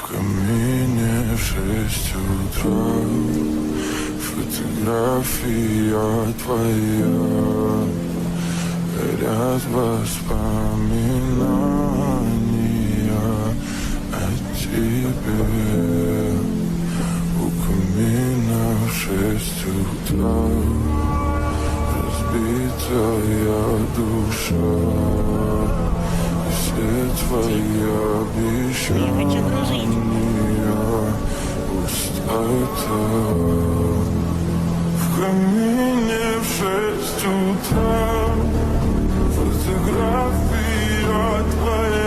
камине в 6 утра. Фотография твоя, горят воспоминания о тебе. У камина в 6 утра разбитая душа, и все твои обещания пустота. В камине в 6 утра фотография твоя.